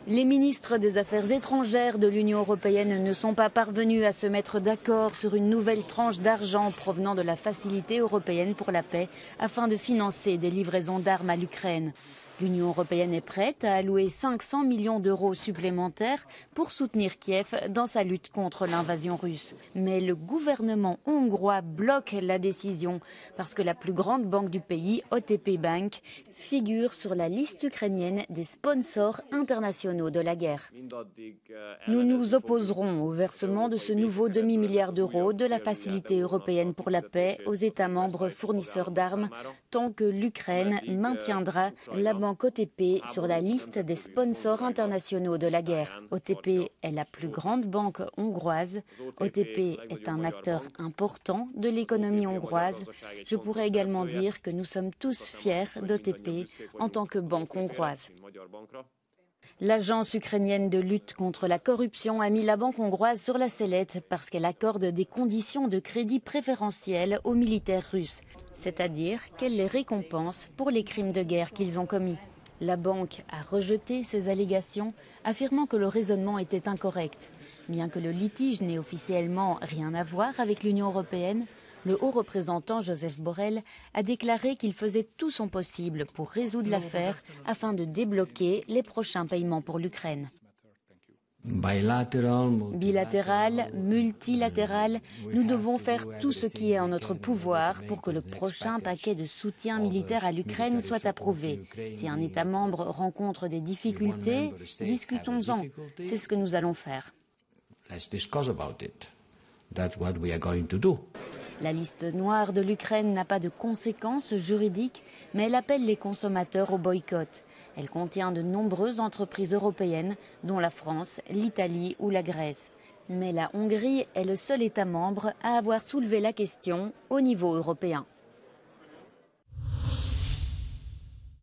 Les ministres des Affaires étrangères de l'Union européenne ne sont pas parvenus à se mettre d'accord sur une nouvelle tranche d'argent provenant de la Facilité européenne pour la paix afin de financer des livraisons d'armes à l'Ukraine. L'Union européenne est prête à allouer 500 millions d'euros supplémentaires pour soutenir Kiev dans sa lutte contre l'invasion russe. Mais le gouvernement hongrois bloque la décision parce que la plus grande banque du pays, OTP Bank, figure sur la liste ukrainienne des sponsors internationaux de la guerre. Nous nous opposerons au versement de ce nouveau demi-milliard d'euros de la Facilité européenne pour la paix aux États membres fournisseurs d'armes tant que l'Ukraine maintiendra la banque OTP sur la liste des sponsors internationaux de la guerre. OTP est la plus grande banque hongroise. OTP est un acteur important de l'économie hongroise. Je pourrais également dire que nous sommes tous fiers d'OTP en tant que banque hongroise. L'agence ukrainienne de lutte contre la corruption a mis la banque hongroise sur la sellette parce qu'elle accorde des conditions de crédit préférentielles aux militaires russes, c'est-à-dire qu'elle les récompense pour les crimes de guerre qu'ils ont commis. La banque a rejeté ces allégations, affirmant que le raisonnement était incorrect. Bien que le litige n'ait officiellement rien à voir avec l'Union européenne, le haut représentant Joseph Borrell a déclaré qu'il faisait tout son possible pour résoudre l'affaire afin de débloquer les prochains paiements pour l'Ukraine. Bilatéral, multilatéral, nous devons faire tout ce qui est en notre pouvoir pour que le prochain paquet de soutien militaire à l'Ukraine soit approuvé. Si un État membre rencontre des difficultés, discutons-en. C'est ce que nous allons faire. La liste noire de l'Ukraine n'a pas de conséquences juridiques, mais elle appelle les consommateurs au boycott. Elle contient de nombreuses entreprises européennes, dont la France, l'Italie ou la Grèce. Mais la Hongrie est le seul État membre à avoir soulevé la question au niveau européen.